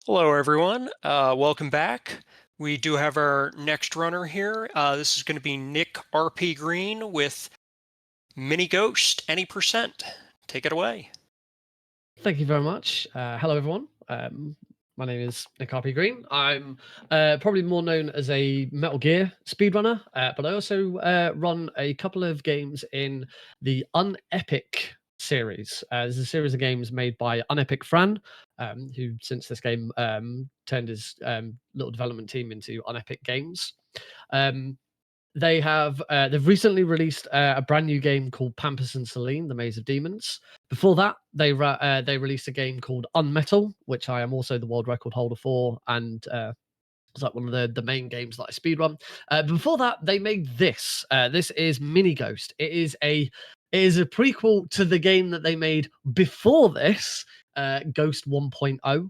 Hello, everyone. Welcome back. We do have our next runner here. This is going to be NickRPGreen with Mini Ghost Any Percent. Take it away. Thank you very much. Hello, everyone. My name is NickRPGreen. I'm probably more known as a Metal Gear speedrunner, but I also run a couple of games in the Unepic series. There's a series of games made by Unepic Fran, who since this game turned his little development team into Unepic Games. Um, they've recently released a brand new game called Pampus and Celine: The Maze of Demons. Before that, they released a game called Unmetal, which I am also the world record holder for, and it's like one of the main games that I speedrun. Before that, they made this. This is Mini Ghost. It is a prequel to the game that they made before this, Ghost 1.0.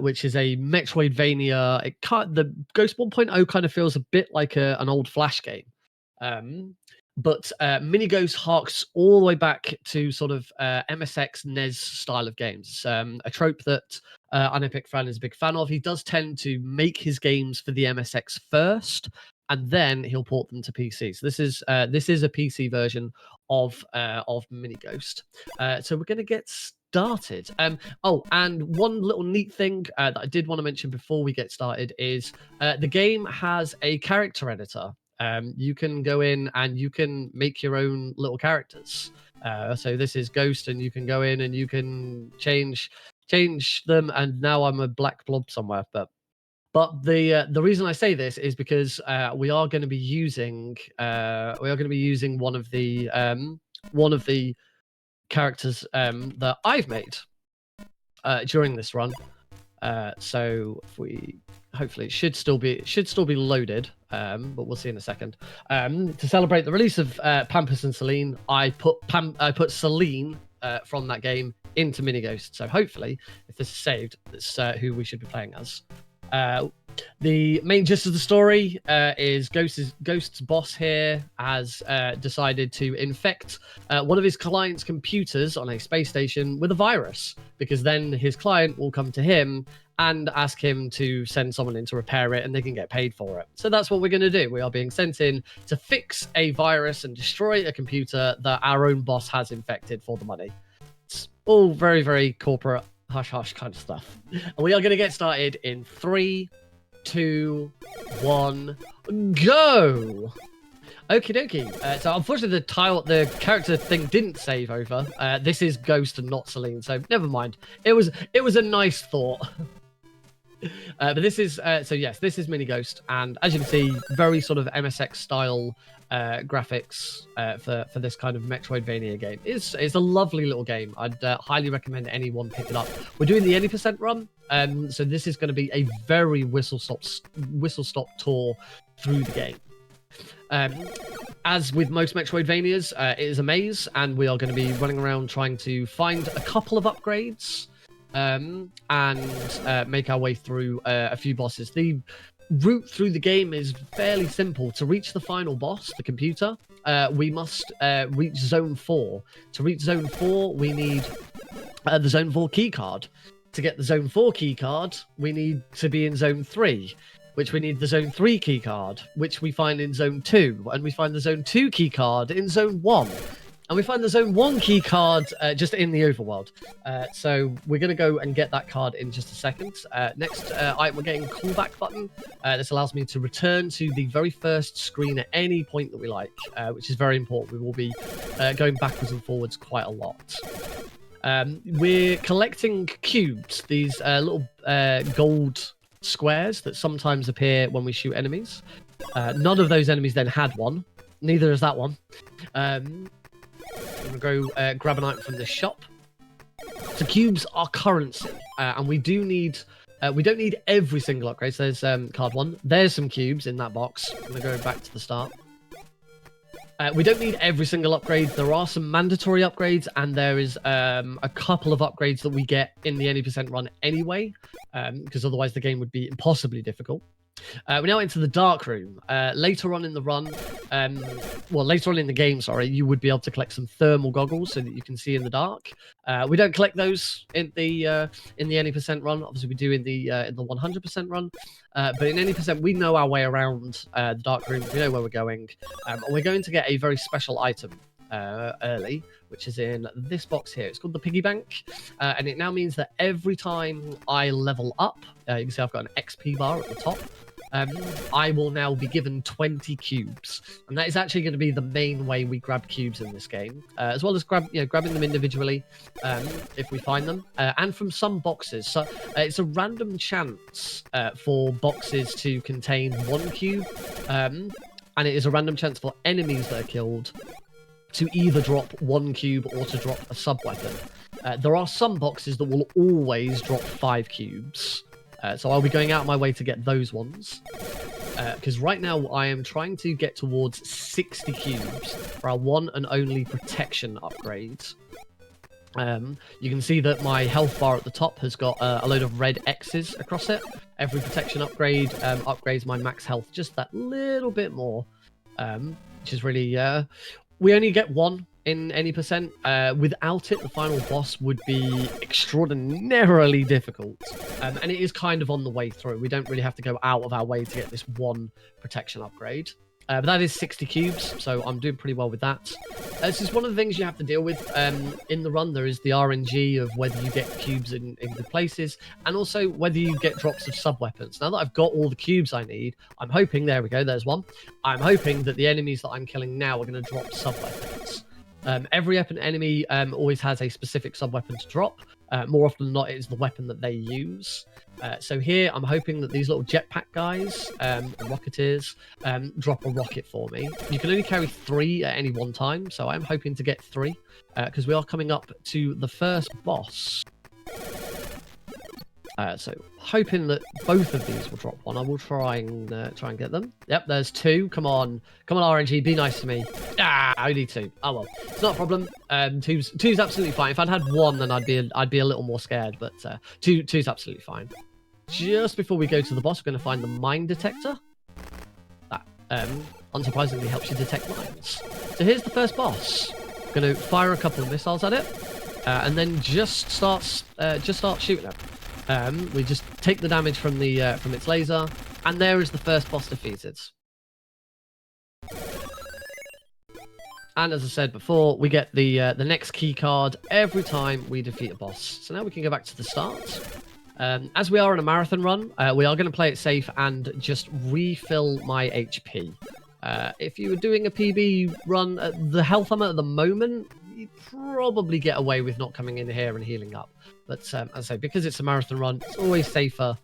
Which is a Metroidvania. The Ghost 1.0 kind of feels a bit like an old Flash game. But Mini Ghost harks all the way back to sort of MSX NES style of games. A trope that Unepic Fran is a big fan of. He does tend to make his games for the MSX first, and then he'll port them to PC. So this is a PC version of Mini Ghost. So we're going to get started. Oh, and one little neat thing that I did want to mention before we get started is the game has a character editor. You can go in and you can make your own little characters. So this is Ghost, and you can go in and you can change them. And now I'm a black blob somewhere, but the reason I say this is because we are going to be using one of the characters that I've made during this run. So if we hopefully it should still be loaded, but we'll see in a second. To celebrate the release of Pampus and Celine, I put Celine from that game into Mini Ghost. So hopefully, if this is saved, that's who we should be playing as. The main gist of the story is Ghost's boss here has decided to infect one of his client's computers on a space station with a virus, because then his client will come to him and ask him to send someone in to repair it, and they can get paid for it. So that's what we're going to do. We are being sent in to fix a virus and destroy a computer that our own boss has infected for the money. It's all very, very corporate hush hush kind of stuff. And we are going to get started in 3, 2, 1, go! Okie dokie. So unfortunately, the character thing didn't save over. This is Ghost and not Celine, so never mind. It was a nice thought. But this is this is Mini Ghost, and as you can see, very sort of MSX style graphics for this kind of Metroidvania game. It's a lovely little game. I'd highly recommend anyone pick it up. We're doing the 80% run, so this is going to be a very whistle stop tour through the game. As with most Metroidvanias, it is a maze, and we are going to be running around trying to find a couple of upgrades and make our way through a few bosses. The route through the game is fairly simple. To reach the final boss, the computer, we must reach Zone 4. To reach Zone 4, we need the Zone 4 keycard. To get the Zone 4 keycard, we need to be in Zone 3, which we need the Zone 3 keycard, which we find in Zone 2, and we find the Zone 2 keycard in Zone 1. And we find the Zone 1 key card just in the overworld. So we're going to go and get that card in just a second. Next item, we're getting a callback button. This allows me to return to the very first screen at any point that we like, which is very important. We will be going backwards and forwards quite a lot. We're collecting cubes, these little gold squares that sometimes appear when we shoot enemies. None of those enemies then had one. Neither is that one. I'm going to go grab an item from this shop. So cubes are currency, and we don't need every single upgrade. So there's card 1. There's some cubes in that box. I'm going to go back to the start. We don't need every single upgrade. There are some mandatory upgrades, and there is a couple of upgrades that we get in the 80% run anyway, because otherwise the game would be impossibly difficult. We're now into the dark room. Later on in the run, later on in the game, sorry, you would be able to collect some thermal goggles so that you can see in the dark. We don't collect those in the any percent run. Obviously, we do in the 100% run. But in any percent, we know our way around the dark room. We know where we're going, and we're going to get a very special item early, which is in this box here. It's called the piggy bank, and it now means that every time I level up, you can see I've got an XP bar at the top. I will now be given 20 cubes, and that is actually going to be the main way we grab cubes in this game, as well as grabbing them individually if we find them, and from some boxes. So it's a random chance for boxes to contain 1 cube, and it is a random chance for enemies that are killed to either drop 1 cube or to drop a sub-weapon. There are some boxes that will always drop 5 cubes. So I'll be going out of my way to get those ones. Because right now I am trying to get towards 60 cubes for our one and only protection upgrade. You can see that my health bar at the top has got a load of red X's across it. Every protection upgrade upgrades my max health just that little bit more. Which is really... we only get 1 in any percent. Without it, the final boss would be extraordinarily difficult. And it is kind of on the way through. We don't really have to go out of our way to get this 1 protection upgrade. But that is 60 cubes, so I'm doing pretty well with that. This is one of the things you have to deal with in the run. There is the RNG of whether you get cubes in good places, and also whether you get drops of sub-weapons. Now that I've got all the cubes I need, I'm hoping, there we go, there's one. I'm hoping that the enemies that I'm killing now are going to drop sub-weapons. Every enemy always has a specific sub-weapon to drop. More often than not, it is the weapon that they use. So here, I'm hoping that these little jetpack guys, and rocketeers, drop a rocket for me. You can only carry 3 at any one time, so I'm hoping to get 3, because we are coming up to the first boss. So hoping that both of these will drop one. I will try and get them. Yep, there's 2. Come on, RNG, be nice to me. Ah, only 2. Oh well, it's not a problem. Two's absolutely fine. If I'd had 1, then I'd be a little more scared. But two's absolutely fine. Just before we go to the boss, we're going to find the mine detector. That unsurprisingly helps you detect mines. So here's the first boss. Going to fire a couple of missiles at it, and then just start shooting it. We just take the damage from its laser, and there is the first boss defeated. And as I said before, we get the next key card every time we defeat a boss. So now we can go back to the start. As we are in a marathon run, we are going to play it safe and just refill my HP. If you were doing a PB run at the health I'm at the moment, you'd probably get away with not coming in here and healing up. But as I say, because it's a marathon run, it's always safer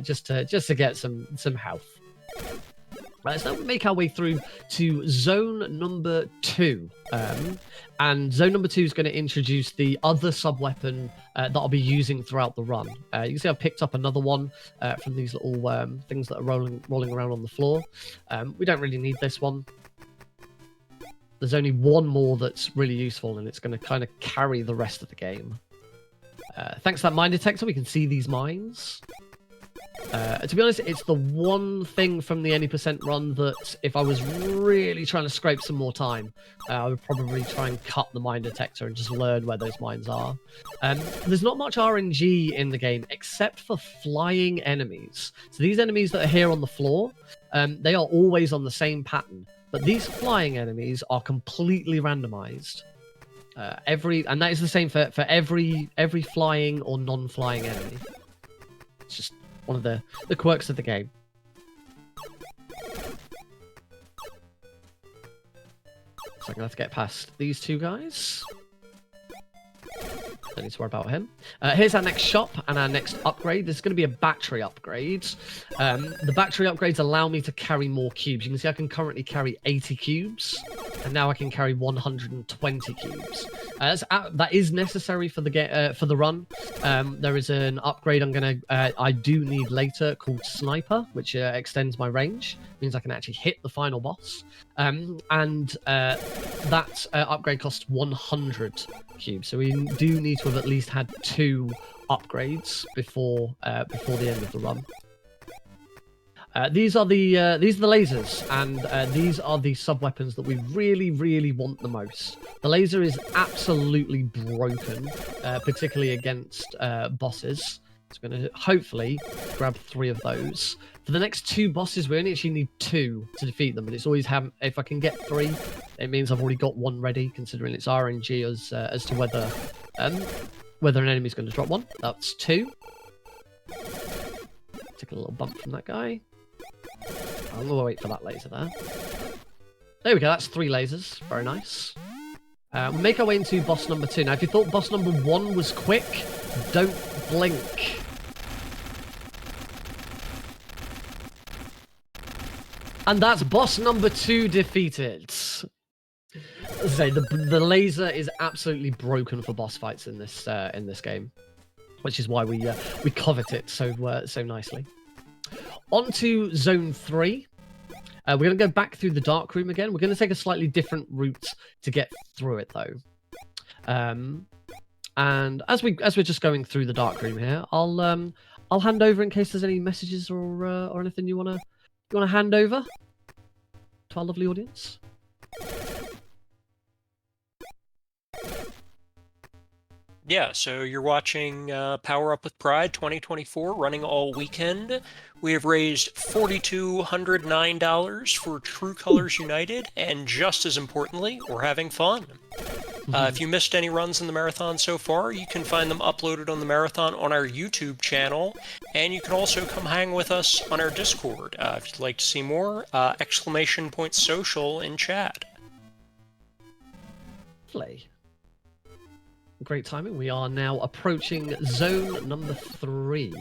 just to get some health. Right, so now we make our way through to zone number 2. And zone number 2 is going to introduce the other sub-weapon that I'll be using throughout the run. You can see I've picked up another one from these little things that are rolling around on the floor. We don't really need this one. There's only one more that's really useful, and it's going to kind of carry the rest of the game. Thanks to that mine detector, we can see these mines. To be honest, it's the one thing from the any percent run that if I was really trying to scrape some more time, I would probably try and cut the mine detector and just learn where those mines are. There's not much RNG in the game except for flying enemies. So these enemies that are here on the floor, they are always on the same pattern. But these flying enemies are completely randomized. And that is the same for every flying or non-flying enemy. It's just one of the quirks of the game. So I'm gonna have to get past these 2 guys. Don't need to worry about him. Here's our next shop and our next upgrade. This is going to be a battery upgrade. The battery upgrades allow me to carry more cubes. You can see I can currently carry 80 cubes, and now I can carry 120 cubes. That is necessary for the run. There is an upgrade I do need later called Sniper, which extends my range. Means I can actually hit the final boss. That upgrade costs 100 cubes. So we do need to have at least had 2 upgrades before the end of the run. These are the lasers, and these are the sub weapons that we really want the most. The laser is absolutely broken, particularly against bosses. So I'm going to hopefully grab 3 of those. For the next 2 bosses, we only actually need 2 to defeat them, but it's always if I can get 3, it means I've already got 1 ready, considering it's RNG as to whether an enemy's going to drop 1. That's 2. Take a little bump from that guy. I'm going to wait for that laser there. There we go, that's 3 lasers. Very nice. We'll make our way into boss number 2. Now, if you thought boss number 1 was quick, don't blink. And that's boss number 2 defeated. As I say, the laser is absolutely broken for boss fights in this game, which is why we covet it so nicely. On to zone 3. We're going to go back through the dark room again. We're going to take a slightly different route to get through it, though. And as we're just going through the dark room here, I'll hand over in case there's any messages or anything you wanna hand over to our lovely audience. Yeah, so you're watching Power Up with Pride 2024 running all weekend. We have raised $4,209 for True Colors United, and just as importantly, we're having fun. If you missed any runs in the marathon so far, you can find them uploaded on the marathon on our YouTube channel, and you can also come hang with us on our Discord. If you'd like to see more, !social in chat. Play. Great timing. We are now approaching zone number 3.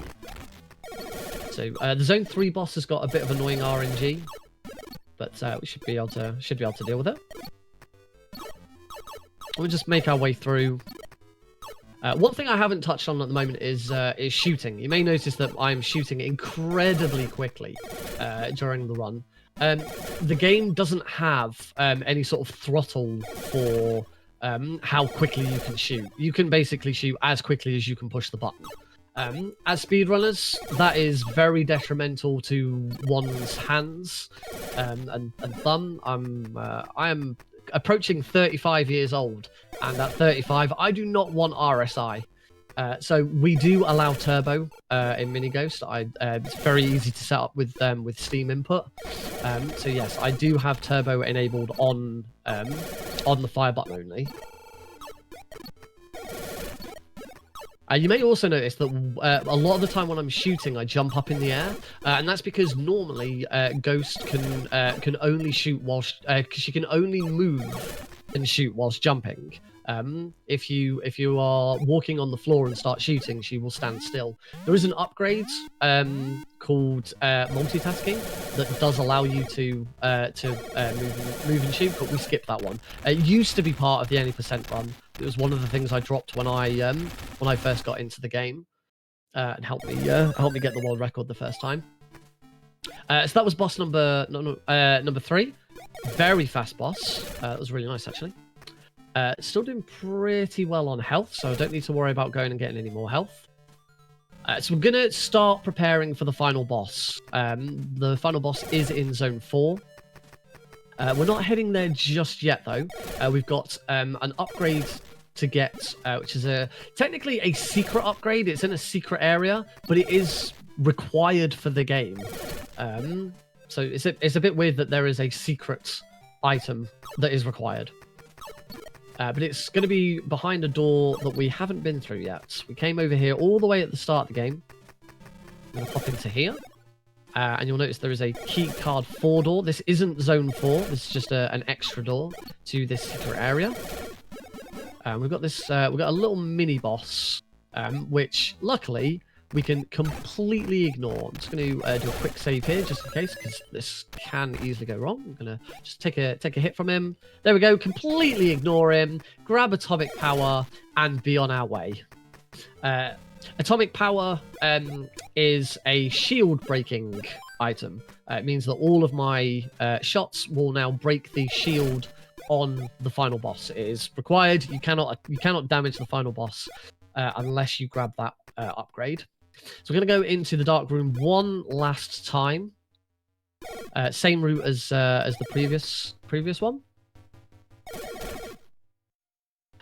So the zone 3 boss has got a bit of annoying RNG, but we should be able to deal with it. We'll just make our way through. One thing I haven't touched on at the moment is shooting. You may notice that I'm shooting incredibly quickly during the run. The game doesn't have any sort of throttle for how quickly you can shoot. You can basically shoot as quickly as you can push the button. As speedrunners, that is very detrimental to one's hands and thumb. I am approaching 35 years old, and at 35, I do not want RSI. So we do allow turbo in Mini Ghost. It's very easy to set up with Steam input. So yes, I do have turbo enabled on the fire button only. You may also notice that a lot of the time when I'm shooting, I jump up in the air, and that's because normally Ghost can only shoot whilst she can only move and shoot whilst jumping. If you are walking on the floor and start shooting, she will stand still. There is an upgrade called multitasking that does allow you to move and shoot, but we skipped that one. It used to be part of the any % run. It was one of the things I dropped when I first got into the game, and helped me get the world record the first time. So that was boss number 3. Very fast boss. That was really nice actually. Still doing pretty well on health, so I don't need to worry about going and getting any more health. So we're going to start preparing for the final boss. The final boss is in Zone 4. We're not heading there just yet, though. We've got an upgrade to get, which is technically a secret upgrade. It's in a secret area, but it is required for the game. So it's a bit weird that there is a secret item that is required. But it's going to be behind a door that we haven't been through yet. We came over here all the way at the start of the game. I'm going to pop into here. And you'll notice there is a key card 4 door. This isn't Zone 4. This is just an extra door to this secret area. We've got this. We've got a little mini boss, which luckily we can completely ignore. I'm just going to do a quick save here, just in case, because this can easily go wrong. I'm going to just take a hit from him. There we go. Completely ignore him. Grab atomic power and be on our way. Atomic power is a shield breaking item. It means that all of my shots will now break the shield on the final boss. It is required. You cannot damage the final boss unless you grab that upgrade. So we're going to go into the dark room one last time. Same route as the previous one.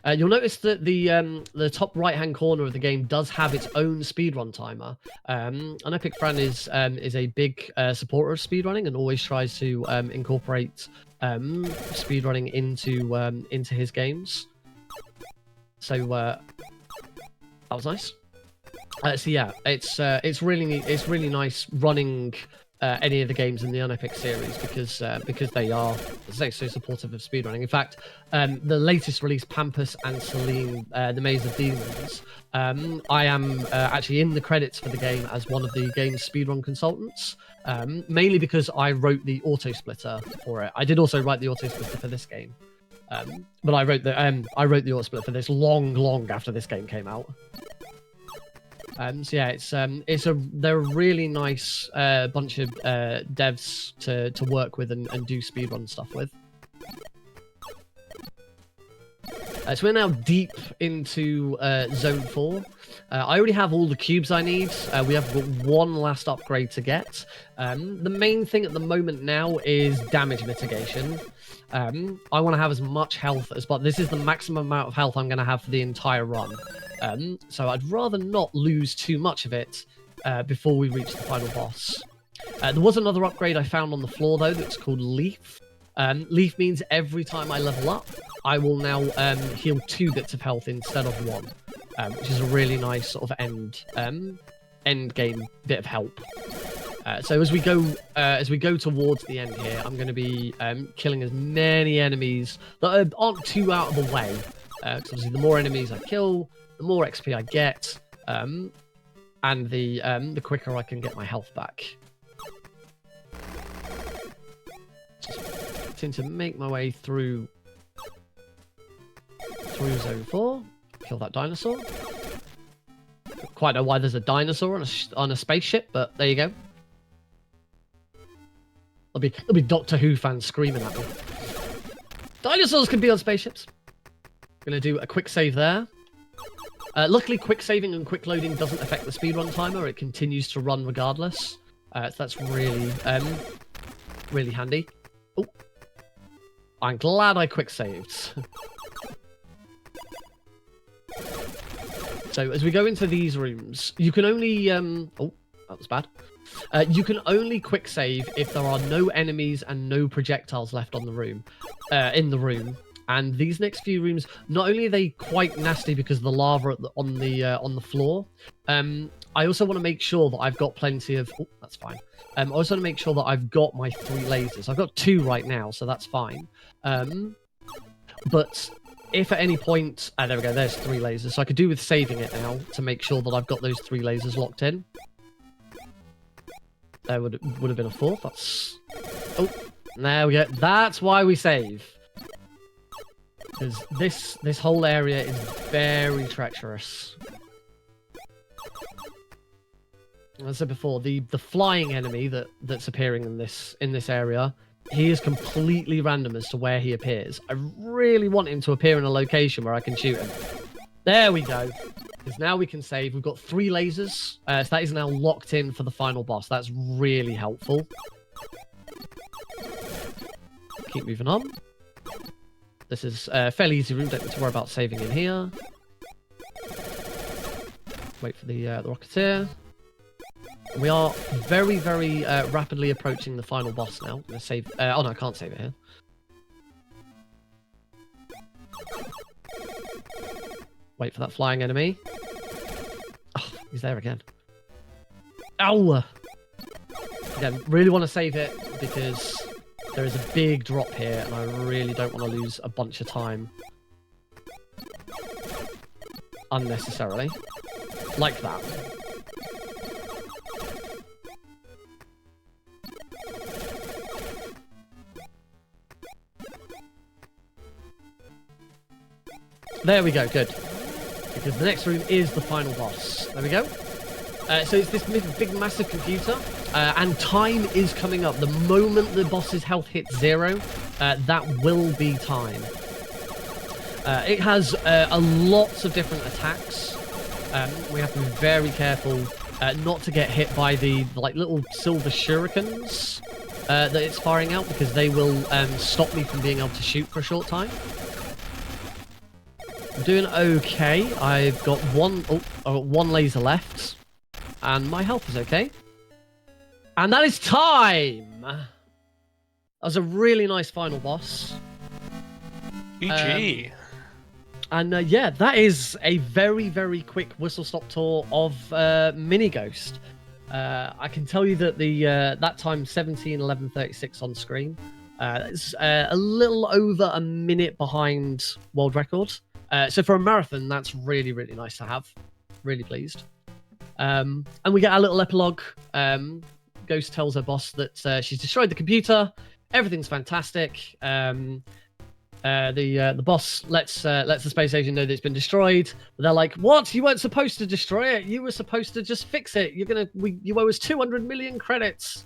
You'll notice that the top right-hand corner of the game does have its own speedrun timer. And Epic Fran is a big supporter of speedrunning and always tries to incorporate speedrunning into his games. So that was nice. So yeah, it's really nice running any of the games in the Unepic series because they are, as I say, so supportive of speedrunning. In fact, the latest release, Pampas and Celine, The Maze of Demons, I am actually in the credits for the game as one of the game's speedrun consultants, mainly because I wrote the auto splitter for it. I did also write the auto splitter for this game, but I wrote the auto splitter for this long after this game came out. So yeah, they're a really nice bunch of devs to work with and do speedrun stuff with. So we're now deep into Zone 4. I already have all the cubes I need. We have got one last upgrade to get. The main thing at the moment now is damage mitigation. I want to have as much health as, but this is the maximum amount of health I'm going to have for the entire run. So I'd rather not lose too much of it before we reach the final boss. There was another upgrade I found on the floor, though, that's called Leaf. Leaf means every time I level up, I will now heal 2 bits of health instead of 1, which is a really nice sort of end game bit of help. So as we go towards the end here, I'm going to be killing as many enemies that aren't too out of the way. Because obviously, the more enemies I kill, the more XP I get, and the quicker I can get my health back. Just tend to make my way through Zone 4. Kill that dinosaur. Don't quite know why there's a dinosaur on a spaceship, but there you go. There'll be Doctor Who fans screaming at me. Dinosaurs can be on spaceships. Gonna do a quick save there. Luckily, quick saving and quick loading doesn't affect the speedrun timer. It continues to run regardless. So that's really, really handy. Oh, I'm glad I quick saved. So as we go into these rooms, you can only oh, that was bad. You can only quick save if there are no enemies and no projectiles left on the room, in the room. And these next few rooms, not only are they quite nasty because of the lava on the floor, I also want to make sure that I've got plenty of. Oh, that's fine. I also want to make sure that I've got my 3 lasers. I've got 2 right now, so that's fine. But if at any point, there we go. There's 3 lasers, so I could do with saving it now to make sure that I've got those 3 lasers locked in. There would have been a 4th. That's. Oh, there we go. That's why we save. Because this whole area is very treacherous. As I said before, the flying enemy that's appearing in this area, he is completely random as to where he appears. I really want him to appear in a location where I can shoot him. There we go. Because now we can save. We've got 3 lasers, so that is now locked in for the final boss. That's really helpful. Keep moving on. This is a fairly easy room, don't need to worry about saving in here. Wait for the Rocketeer. We are very, very rapidly approaching the final boss now. I'm gonna save. Oh no, I can't save it here. Wait for that flying enemy. Oh, he's there again. Ow! Again, really want to save it because there is a big drop here, and I really don't want to lose a bunch of time unnecessarily. Like that. There we go, good. Because the next room is the final boss. There we go. So it's this big, massive computer, and time is coming up. The moment the boss's health hits 0, that will be time. It has a lots of different attacks. We have to be very careful not to get hit by the like little silver shurikens. that it's firing out, because they will stop me from being able to shoot for a short time. I'm doing okay. I've got one laser left, and my health is okay. And that is time! That was a really nice final boss. GG. And yeah, that is a very, very quick whistle-stop tour of Mini Ghost. I can tell you that the that time 17:11:36 on screen. It's a little over a minute behind world record. So for a marathon, that's really, really nice to have. Really pleased. And we get our little epilogue. Ghost tells her boss that she's destroyed the computer. Everything's fantastic. The boss lets the space station know that it's been destroyed. But they're like, "What? You weren't supposed to destroy it. You were supposed to just fix it. You owe us 200 million credits."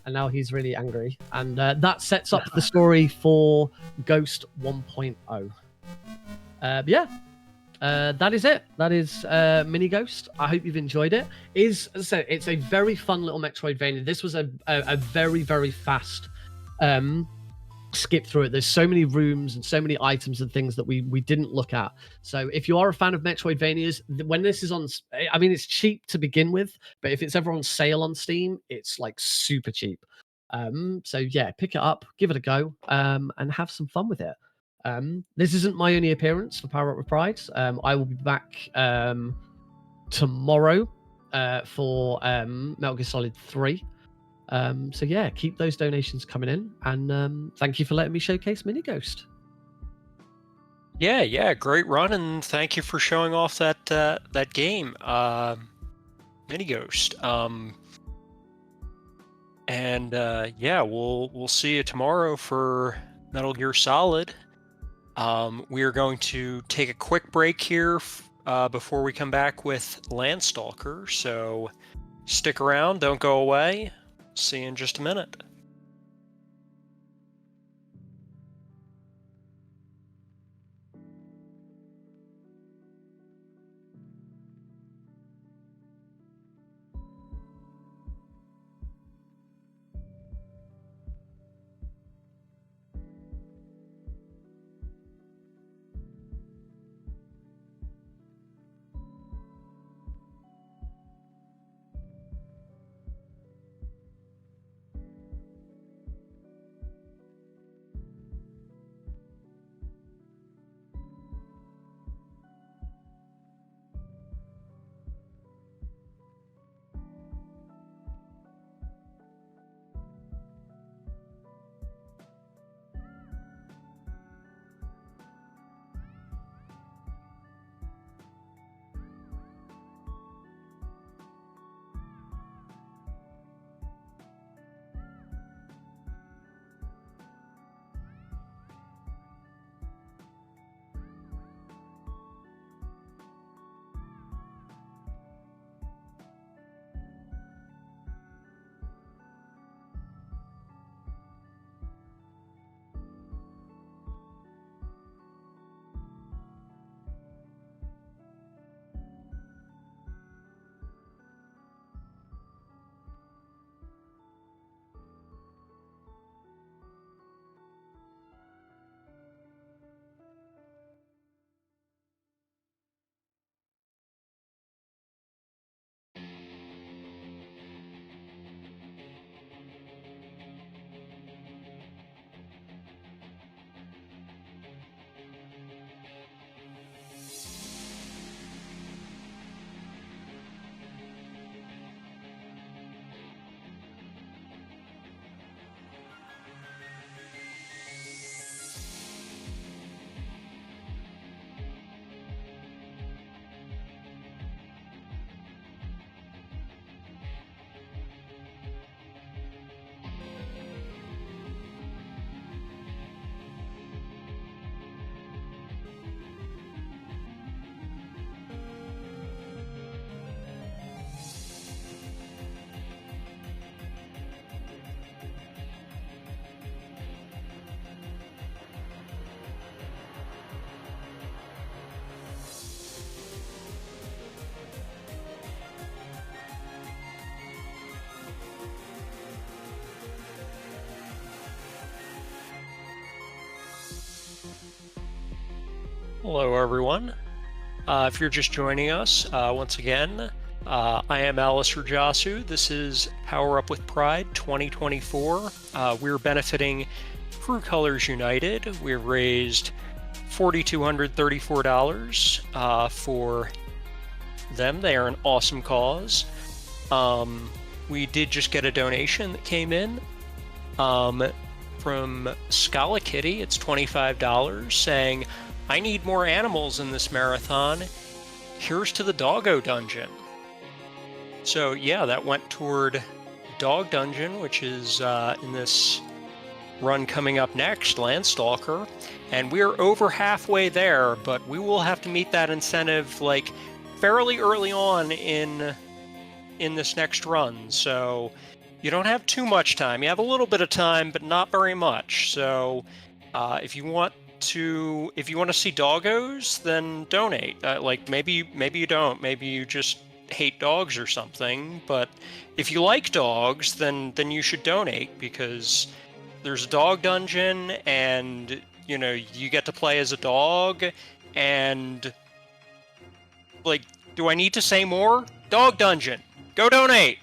And now he's really angry, and that sets up the story for Ghost 1.0. Yeah, that is it. That is Mini Ghost. I hope you've enjoyed it. As I said, it's a very fun little Metroidvania. This was a very, very fast skip through it. There's so many rooms and so many items and things that we didn't look at. So if you are a fan of Metroidvanias, when this is on, I mean, it's cheap to begin with, but if it's ever on sale on Steam, it's like super cheap. So yeah, pick it up, give it a go, and have some fun with it. This isn't my only appearance for Power Up with Pride. I will be back tomorrow for Metal Gear Solid 3. So yeah, keep those donations coming in, and thank you for letting me showcase Mini Ghost. Yeah, great run, and thank you for showing off that game, Mini Ghost. And yeah, we'll see you tomorrow for Metal Gear Solid. We are going to take a quick break here before we come back with Landstalker. So stick around, don't go away. See you in just a minute. Hello, everyone. If you're just joining us, once again, I am Alistair Jasu. This is Power Up with Pride 2024. We're benefiting Crew Colors United. We've raised $4,234 for them. They are an awesome cause. We did just get a donation that came in from Scala Kitty. It's $25 saying, I need more animals in this marathon. Here's to the Doggo Dungeon. So yeah, that went toward Dog Dungeon, which is in this run coming up next, Landstalker. And we're over halfway there, but we will have to meet that incentive like fairly early on in this next run. So you don't have too much time. You have a little bit of time, but not very much. So if you want to see doggos, then donate. Like maybe you don't. Maybe you just hate dogs or something. But if you like dogs, then you should donate, because there's a dog dungeon, and you get to play as a dog. And like, do I need to say more? Dog dungeon. Go donate.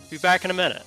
Be back in a minute.